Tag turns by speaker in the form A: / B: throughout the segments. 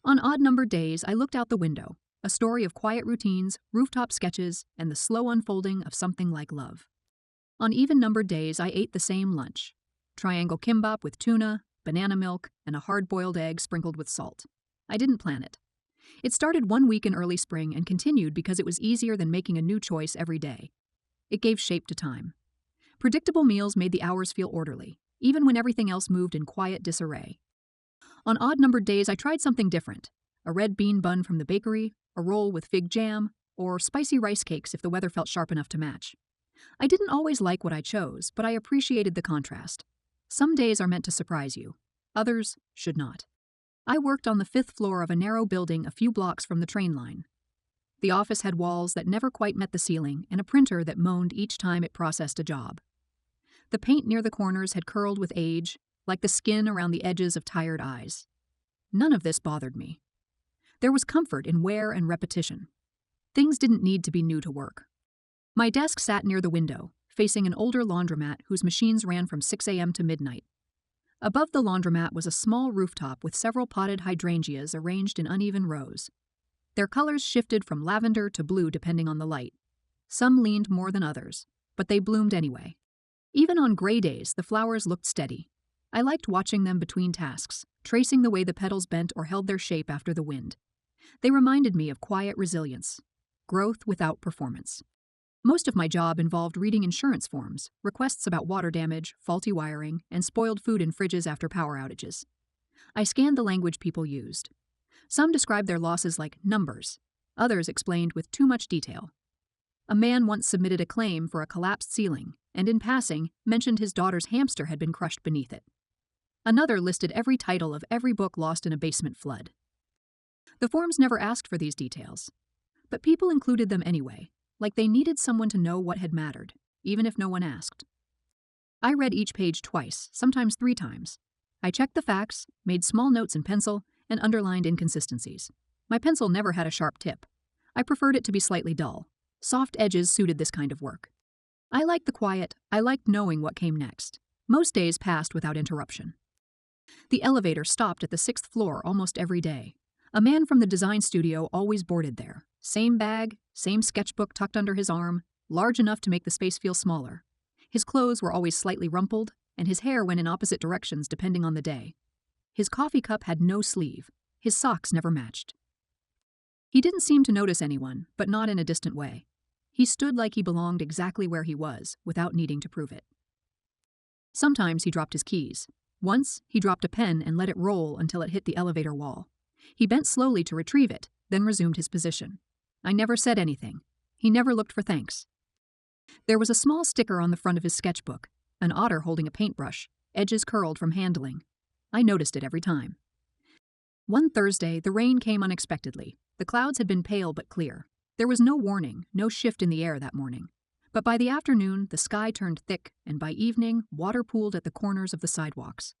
A: On odd-numbered days, I looked out the window, a story of quiet routines, rooftop sketches, and the slow unfolding of something like love. On even-numbered days, I ate the same lunch: triangle kimbap with tuna, banana milk, and a hard-boiled egg sprinkled with salt. I didn't plan it. It started one week in early spring and continued because it was easier than making a new choice every day. It gave shape to time. Predictable meals made the hours feel orderly, even when everything else moved in quiet disarray. On odd-numbered days, I tried something different: a red bean bun from the bakery, a roll with fig jam, or spicy rice cakes if the weather felt sharp enough to match. I didn't always like what I chose, but I appreciated the contrast. Some days are meant to surprise you. Others should not. I worked on the 5th floor of a narrow building a few blocks from the train line. The office had walls that never quite met the ceiling and a printer that moaned each time it processed a job. The paint near the corners had curled with age, like the skin around the edges of tired eyes. None of this bothered me. There was comfort in wear and repetition. Things didn't need to be new to work. My desk sat near the window, facing an older laundromat whose machines ran from 6 a.m. to midnight. Above the laundromat was a small rooftop with several potted hydrangeas arranged in uneven rows. Their colors shifted from lavender to blue depending on the light. Some leaned more than others, but they bloomed anyway. Even on gray days, the flowers looked steady. I liked watching them between tasks, tracing the way the petals bent or held their shape after the wind. They reminded me of quiet resilience, growth without performance. Most of my job involved reading insurance forms, requests about water damage, faulty wiring, and spoiled food in fridges after power outages. I scanned the language people used. Some described their losses like numbers. Others explained with too much detail. A man once submitted a claim for a collapsed ceiling, and in passing, mentioned his daughter's hamster had been crushed beneath it. Another listed every title of every book lost in a basement flood. The forms never asked for these details, but people included them anyway, like they needed someone to know what had mattered, even if no one asked. I read each page twice, sometimes 3 times. I checked the facts, made small notes in pencil, and underlined inconsistencies. My pencil never had a sharp tip. I preferred it to be slightly dull. Soft edges suited this kind of work. I liked the quiet. I liked knowing what came next. Most days passed without interruption. The elevator stopped at the 6th floor almost every day. A man from the design studio always boarded there. Same bag, same sketchbook tucked under his arm, large enough to make the space feel smaller. His clothes were always slightly rumpled, and his hair went in opposite directions depending on the day. His coffee cup had no sleeve. His socks never matched. He didn't seem to notice anyone, but not in a distant way. He stood like he belonged exactly where he was, without needing to prove it. Sometimes he dropped his keys. Once, he dropped a pen and let it roll until it hit the elevator wall. He bent slowly to retrieve it, then resumed his position. I never said anything. He never looked for thanks. There was a small sticker on the front of his sketchbook, an otter holding a paintbrush, edges curled from handling. I noticed it every time. One Thursday, the rain came unexpectedly. The clouds had been pale but clear. There was no warning, no shift in the air that morning. But by the afternoon, the sky turned thick, and by evening, water pooled at the corners of the sidewalks.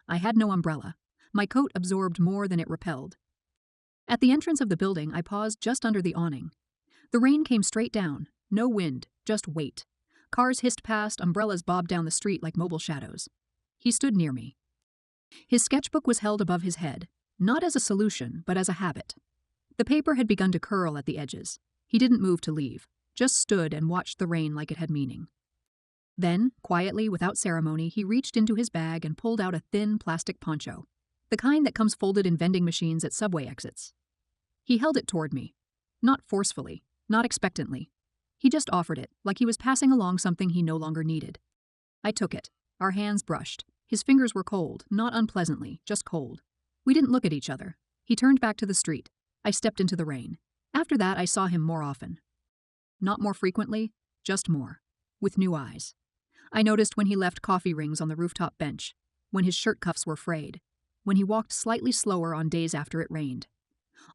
A: I had no umbrella. My coat absorbed more than it repelled. At the entrance of the building, I paused just under the awning. The rain came straight down, no wind, just weight. Cars hissed past, umbrellas bobbed down the street like mobile shadows. He stood near me. His sketchbook was held above his head, not as a solution, but as a habit. The paper had begun to curl at the edges. He didn't move to leave, just stood and watched the rain like it had meaning. Then, quietly, without ceremony, he reached into his bag and pulled out a thin plastic poncho, the kind that comes folded in vending machines at subway exits. He held it toward me, not forcefully, not expectantly. He just offered it, like he was passing along something he no longer needed. I took it. Our hands brushed. His fingers were cold, not unpleasantly, just cold. We didn't look at each other. He turned back to the street. I stepped into the rain. After that, I saw him more often. Not more frequently, just more, with new eyes. I noticed when he left coffee rings on the rooftop bench, when his shirt cuffs were frayed, when he walked slightly slower on days after it rained.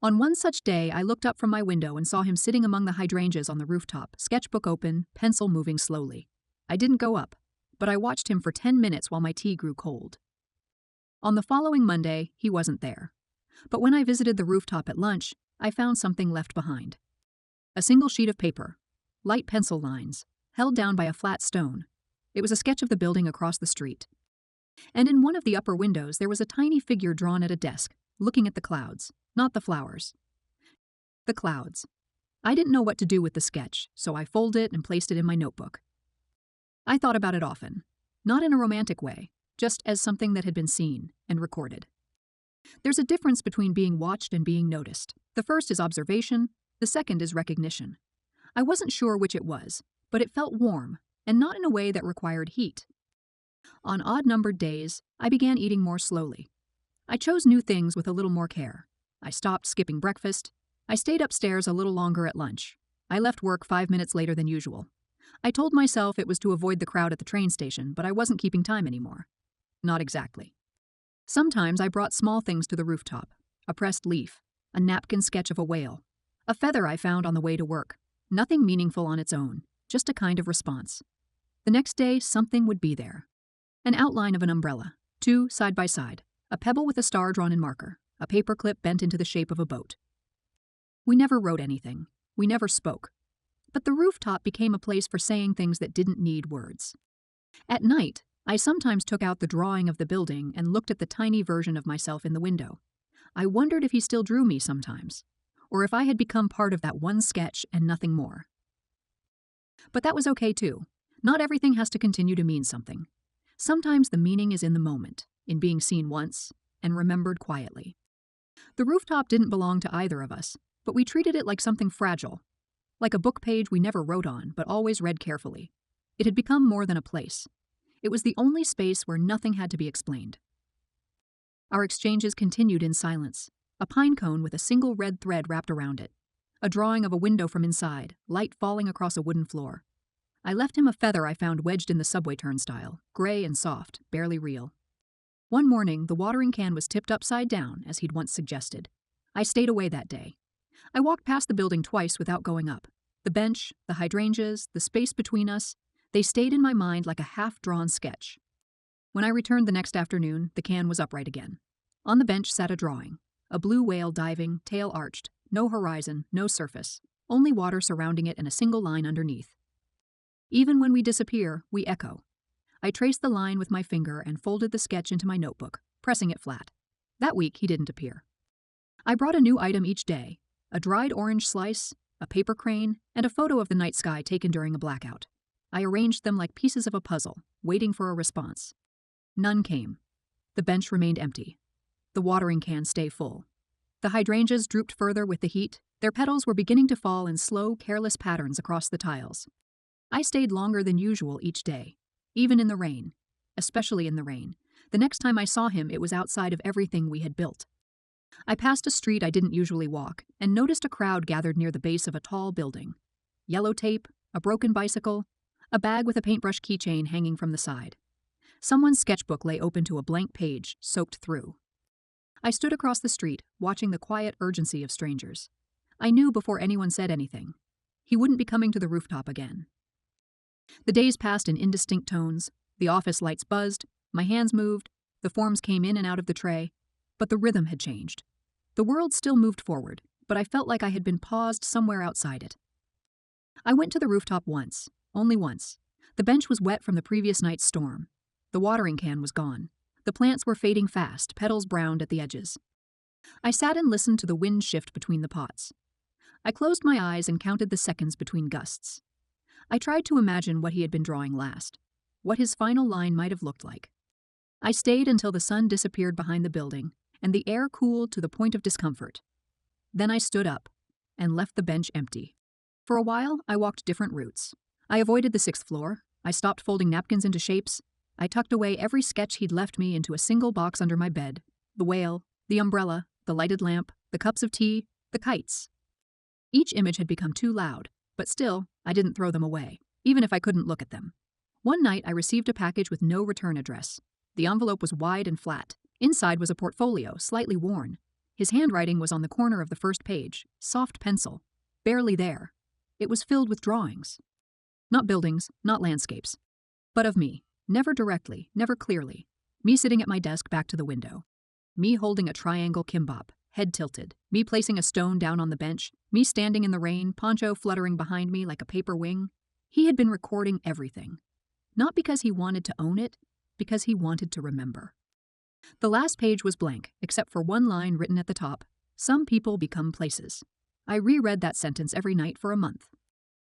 A: On one such day, I looked up from my window and saw him sitting among the hydrangeas on the rooftop, sketchbook open, pencil moving slowly. I didn't go up, but I watched him for 10 minutes while my tea grew cold. On the following Monday, he wasn't there. But when I visited the rooftop at lunch, I found something left behind. A single sheet of paper, light pencil lines, held down by a flat stone. It was a sketch of the building across the street. And in one of the upper windows, there was a tiny figure drawn at a desk, looking at the clouds, Not the flowers. The clouds. I didn't know what to do with the sketch, so I folded it and placed it in my notebook. I thought about it often, not in a romantic way, just as something that had been seen and recorded. There's a difference between being watched and being noticed. The first is observation, the second is recognition. I wasn't sure which it was, but it felt warm, and not in a way that required heat. On odd-numbered days, I began eating more slowly. I chose new things with a little more care. I stopped skipping breakfast. I stayed upstairs a little longer at lunch. I left work 5 minutes later than usual. I told myself it was to avoid the crowd at the train station, but I wasn't keeping time anymore. Not exactly. Sometimes I brought small things to the rooftop: a pressed leaf, a napkin sketch of a whale, a feather I found on the way to work. Nothing meaningful on its own, just a kind of response. The next day, something would be there. An outline of an umbrella, two side by side, a pebble with a star drawn in marker, a paperclip bent into the shape of a boat. We never wrote anything. We never spoke. But the rooftop became a place for saying things that didn't need words. At night, I sometimes took out the drawing of the building and looked at the tiny version of myself in the window. I wondered if he still drew me sometimes, or if I had become part of that one sketch and nothing more. But that was okay too. Not everything has to continue to mean something. Sometimes the meaning is in the moment, in being seen once and remembered quietly. The rooftop didn't belong to either of us, but we treated it like something fragile, like a book page we never wrote on but always read carefully. It had become more than a place. It was the only space where nothing had to be explained. Our exchanges continued in silence, a pine cone with a single red thread wrapped around it, a drawing of a window from inside, light falling across a wooden floor. I left him a feather I found wedged in the subway turnstile, gray and soft, barely real. One morning, the watering can was tipped upside down, as he'd once suggested. I stayed away that day. I walked past the building twice without going up. The bench, the hydrangeas, the space between us, they stayed in my mind like a half-drawn sketch. When I returned the next afternoon, the can was upright again. On the bench sat a drawing, a blue whale diving, tail arched, no horizon, no surface, only water surrounding it and a single line underneath. Even when we disappear, we echo. I traced the line with my finger and folded the sketch into my notebook, pressing it flat. That week, he didn't appear. I brought a new item each day: a dried orange slice, a paper crane, and a photo of the night sky taken during a blackout. I arranged them like pieces of a puzzle, waiting for a response. None came. The bench remained empty. The watering can stayed full. The hydrangeas drooped further with the heat. Their petals were beginning to fall in slow, careless patterns across the tiles. I stayed longer than usual each day, even in the rain, especially in the rain. The next time I saw him, it was outside of everything we had built. I passed a street I didn't usually walk and noticed a crowd gathered near the base of a tall building. Yellow tape, a broken bicycle, a bag with a paintbrush keychain hanging from the side. Someone's sketchbook lay open to a blank page, soaked through. I stood across the street, watching the quiet urgency of strangers. I knew before anyone said anything. He wouldn't be coming to the rooftop again. The days passed in indistinct tones. The office lights buzzed, my hands moved, the forms came in and out of the tray, but the rhythm had changed. The world still moved forward, but I felt like I had been paused somewhere outside it. I went to the rooftop once, only once. The bench was wet from the previous night's storm. The watering can was gone. The plants were fading fast, petals browned at the edges. I sat and listened to the wind shift between the pots. I closed my eyes and counted the seconds between gusts. I tried to imagine what he had been drawing last, what his final line might have looked like. I stayed until the sun disappeared behind the building and the air cooled to the point of discomfort. Then I stood up and left the bench empty. For a while, I walked different routes. I avoided the 6th floor. I stopped folding napkins into shapes. I tucked away every sketch he'd left me into a single box under my bed: the whale, the umbrella, the lighted lamp, the cups of tea, the kites. Each image had become too loud, but still, I didn't throw them away, even if I couldn't look at them. One night, I received a package with no return address. The envelope was wide and flat. Inside was a portfolio, slightly worn. His handwriting was on the corner of the first page, soft pencil, barely there. It was filled with drawings. Not buildings, not landscapes, but of me, never directly, never clearly. Me sitting at my desk back to the window. Me holding a triangle kimbap, head tilted. Me placing a stone down on the bench. Me standing in the rain, poncho fluttering behind me like a paper wing. He had been recording everything. Not because he wanted to own it, because he wanted to remember. The last page was blank, except for one line written at the top: Some people become places. I reread that sentence every night for a month.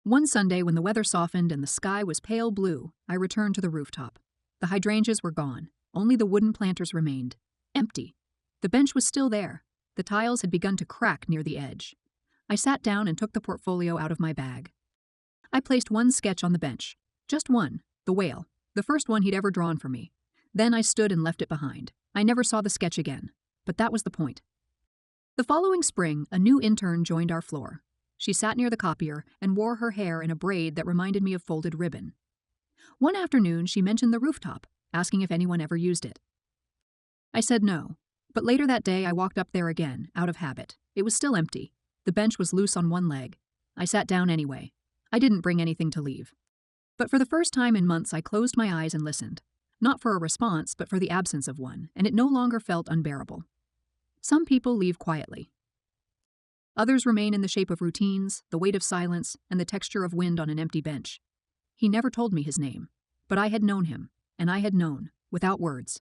A: One Sunday, when the weather softened and the sky was pale blue, I returned to the rooftop. The hydrangeas were gone. Only the wooden planters remained. Empty. The bench was still there. The tiles had begun to crack near the edge. I sat down and took the portfolio out of my bag. I placed one sketch on the bench. Just one, the whale, the first one he'd ever drawn for me. Then I stood and left it behind. I never saw the sketch again. But that was the point. The following spring, a new intern joined our floor. She sat near the copier and wore her hair in a braid that reminded me of folded ribbon. One afternoon, she mentioned the rooftop, asking if anyone ever used it. I said no, but later that day I walked up there again, out of habit. It was still empty. The bench was loose on one leg. I sat down anyway. I didn't bring anything to leave. But for the first time in months, I closed my eyes and listened. Not for a response, but for the absence of one, and it no longer felt unbearable. Some people leave quietly. Others remain in the shape of routines, the weight of silence, and the texture of wind on an empty bench. He never told me his name, but I had known him, and I had known, without words,